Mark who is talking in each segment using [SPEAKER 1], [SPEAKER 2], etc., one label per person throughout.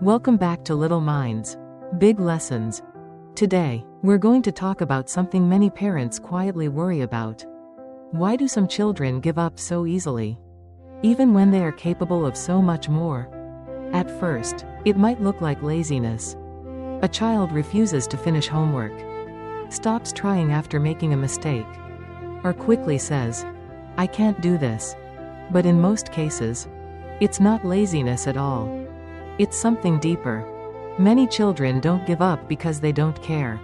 [SPEAKER 1] Welcome back to Little Minds, Big Lessons. Today, we're going to talk about something many parents quietly worry about. Why do some children give up so easily, even when they are capable of so much more? At first, it might look like laziness. A child refuses to finish homework, stops trying after making a mistake, or quickly says, "I can't do this." But in most cases, it's not laziness at all. It's something deeper. Many children don't give up because they don't care.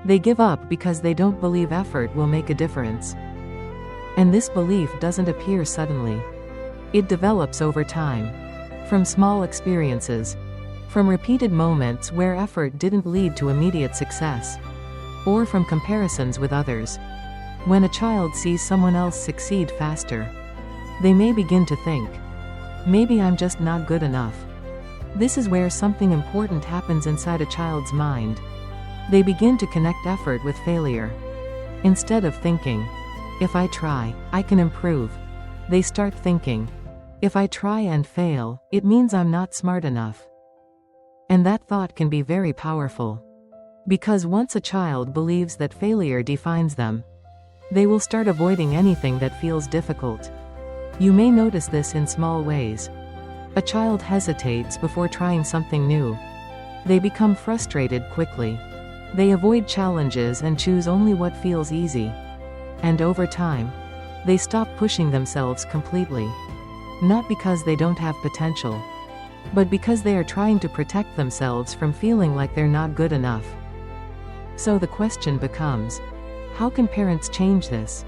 [SPEAKER 1] They give up because they don't believe effort will make a difference. And this belief doesn't appear suddenly. It develops over time. From small experiences. From repeated moments where effort didn't lead to immediate success. Or from comparisons with others. When a child sees someone else succeed faster, they may begin to think, "Maybe I'm just not good enough." This is where something important happens inside a child's mind. They begin to connect effort with failure. Instead of thinking, "If I try, I can improve," they start thinking, "If I try and fail, it means I'm not smart enough." And that thought can be very powerful. Because once a child believes that failure defines them, they will start avoiding anything that feels difficult. You may notice this in small ways. A child hesitates before trying something new. They become frustrated quickly. They avoid challenges and choose only what feels easy. And over time, they stop pushing themselves completely. Not because they don't have potential, but because they are trying to protect themselves from feeling like they're not good enough. So the question becomes, how can parents change this?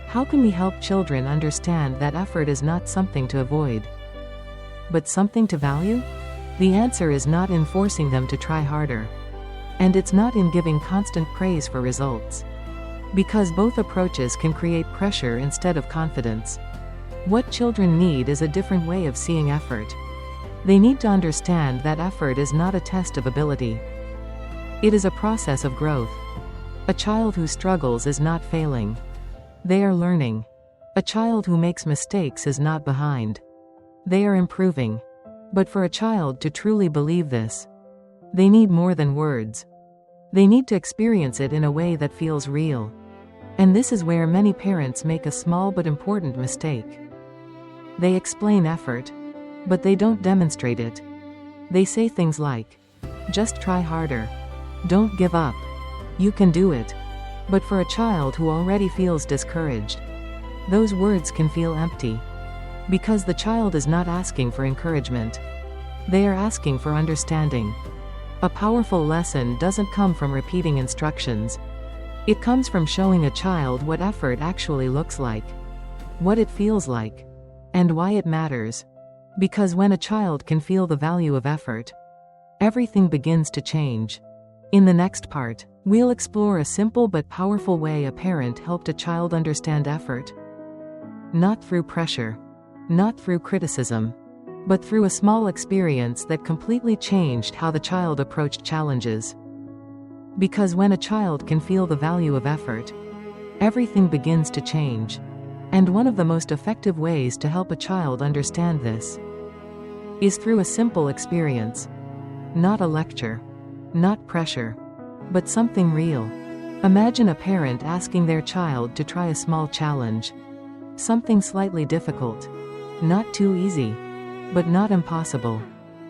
[SPEAKER 1] How can we help children understand that effort is not something to avoid, but something to value? The answer is not in forcing them to try harder. And it's not in giving constant praise for results. Because both approaches can create pressure instead of confidence. What children need is a different way of seeing effort. They need to understand that effort is not a test of ability. It is a process of growth. A child who struggles is not failing. They are learning. A child who makes mistakes is not behind. They are improving. But for a child to truly believe this, they need more than words. They need to experience it in a way that feels real. And this is where many parents make a small but important mistake. They explain effort, but they don't demonstrate it. They say things like, "Just try harder. Don't give up. You can do it." But for a child who already feels discouraged, those words can feel empty. Because the child is not asking for encouragement. They are asking for understanding. A powerful lesson doesn't come from repeating instructions. It comes from showing a child what effort actually looks like, what it feels like, and why it matters. Because when a child can feel the value of effort, everything begins to change. In the next part, we'll explore a simple but powerful way a parent helped a child understand effort. Not through pressure. Not through criticism, but through a small experience that completely changed how the child approached challenges. Because when a child can feel the value of effort, everything begins to change. And one of the most effective ways to help a child understand this is through a simple experience. Not a lecture, not pressure, but something real. Imagine a parent asking their child to try a small challenge. Something slightly difficult. Not too easy, but not impossible.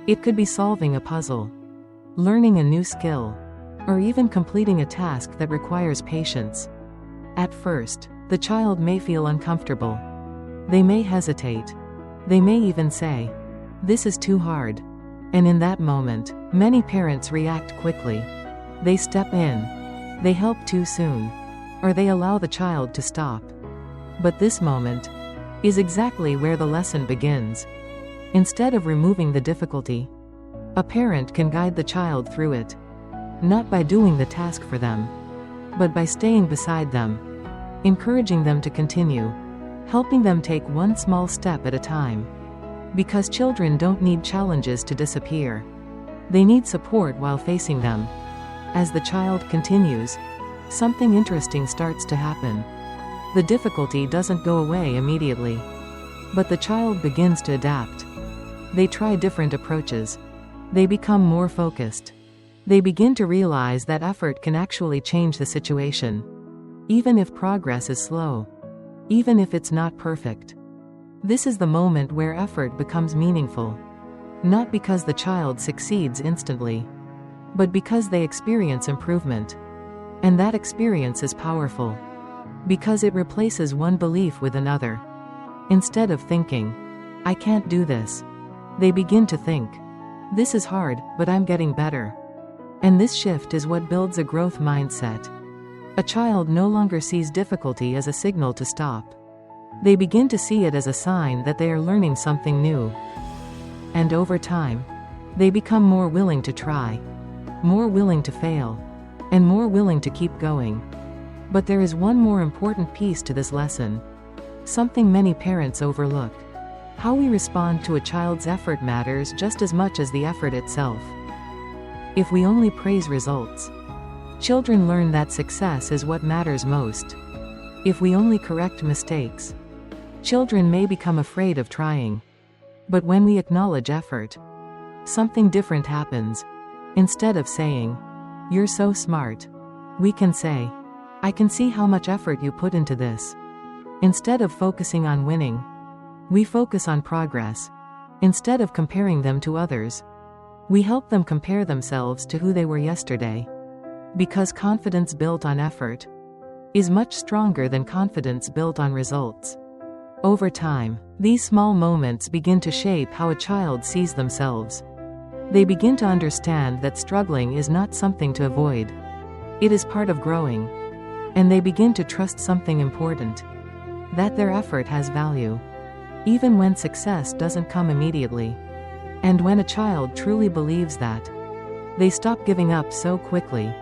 [SPEAKER 1] It could be solving a puzzle, learning a new skill, or even completing a task that requires patience. At first, the child may feel uncomfortable. They may hesitate. They may even say, "This is too hard." And in that moment, many parents react quickly. They step in. They help too soon. Or they allow the child to stop. But this moment is exactly where the lesson begins. Instead of removing the difficulty, a parent can guide the child through it. Not by doing the task for them, but by staying beside them, encouraging them to continue, helping them take one small step at a time. Because children don't need challenges to disappear. They need support while facing them. As the child continues, something interesting starts to happen. The difficulty doesn't go away immediately, but the child begins to adapt. They try different approaches. They become more focused. They begin to realize that effort can actually change the situation. Even if progress is slow. Even if it's not perfect. This is the moment where effort becomes meaningful. Not because the child succeeds instantly, but because they experience improvement. And that experience is powerful. Because it replaces one belief with another. Instead of thinking, "I can't do this," they begin to think, "This is hard, but I'm getting better." And this shift is what builds a growth mindset. A child no longer sees difficulty as a signal to stop. They begin to see it as a sign that they are learning something new. And over time, they become more willing to try, more willing to fail, and more willing to keep going. But there is one more important piece to this lesson. Something many parents overlook. How we respond to a child's effort matters just as much as the effort itself. If we only praise results, children learn that success is what matters most. If we only correct mistakes, children may become afraid of trying. But when we acknowledge effort, something different happens. Instead of saying, "You're so smart," we can say, "I can see how much effort you put into this." Instead of focusing on winning, we focus on progress. Instead of comparing them to others, we help them compare themselves to who they were yesterday. Because confidence built on effort is much stronger than confidence built on results. Over time, these small moments begin to shape how a child sees themselves. They begin to understand that struggling is not something to avoid. It is part of growing. And they begin to trust something important. That their effort has value. Even when success doesn't come immediately. And when a child truly believes that, they stop giving up so quickly.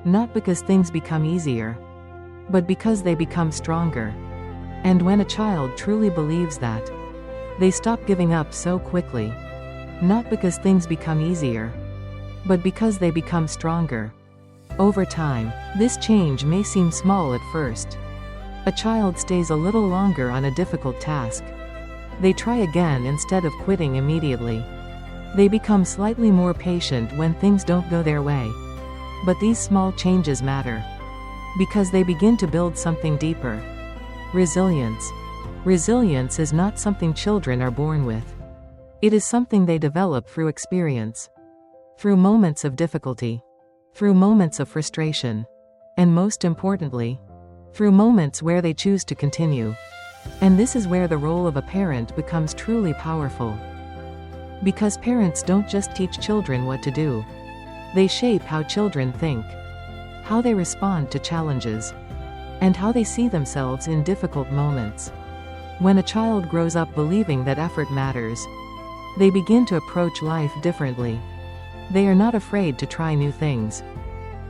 [SPEAKER 1] Not because things become easier, but because they become stronger. And when a child truly believes that, they stop giving up so quickly. Not because things become easier, but because they become stronger. Over time, this change may seem small at first. A child stays a little longer on a difficult task. They try again instead of quitting immediately. They become slightly more patient when things don't go their way. But these small changes matter. Because they begin to build something deeper. Resilience. Resilience is not something children are born with. It is something they develop through experience. Through moments of difficulty. Through moments of frustration. And most importantly, through moments where they choose to continue. And this is where the role of a parent becomes truly powerful. Because parents don't just teach children what to do. They shape how children think. How they respond to challenges. And how they see themselves in difficult moments. When a child grows up believing that effort matters, they begin to approach life differently. They are not afraid to try new things.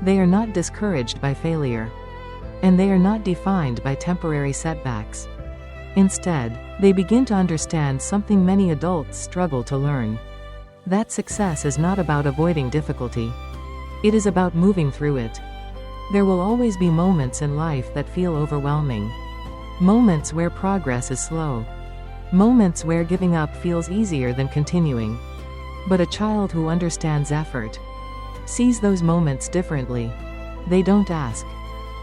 [SPEAKER 1] They are not discouraged by failure. And they are not defined by temporary setbacks. Instead, they begin to understand something many adults struggle to learn. That success is not about avoiding difficulty. It is about moving through it. There will always be moments in life that feel overwhelming. Moments where progress is slow. Moments where giving up feels easier than continuing. But a child who understands effort sees those moments differently. They don't ask,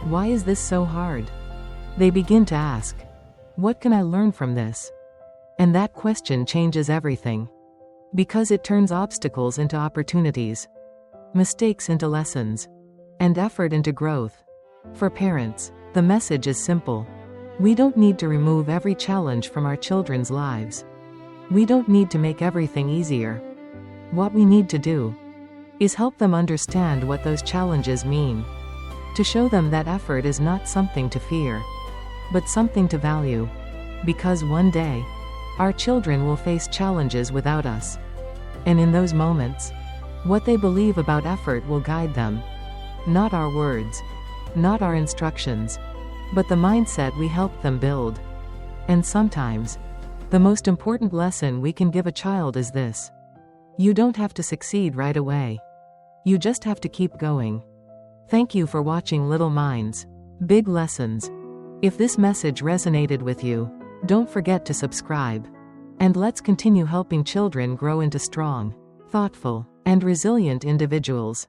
[SPEAKER 1] "Why is this so hard?" They begin to ask, "What can I learn from this?" And that question changes everything. Because it turns obstacles into opportunities. Mistakes into lessons. And effort into growth. For parents, the message is simple. We don't need to remove every challenge from our children's lives. We don't need to make everything easier. What we need to do is help them understand what those challenges mean. To show them that effort is not something to fear, but something to value. Because one day, our children will face challenges without us. And in those moments, what they believe about effort will guide them. Not our words, not our instructions, but the mindset we help them build. And sometimes, the most important lesson we can give a child is this. You don't have to succeed right away. You just have to keep going. Thank you for watching Little Minds, Big Lessons. If this message resonated with you, don't forget to subscribe. And let's continue helping children grow into strong, thoughtful, and resilient individuals.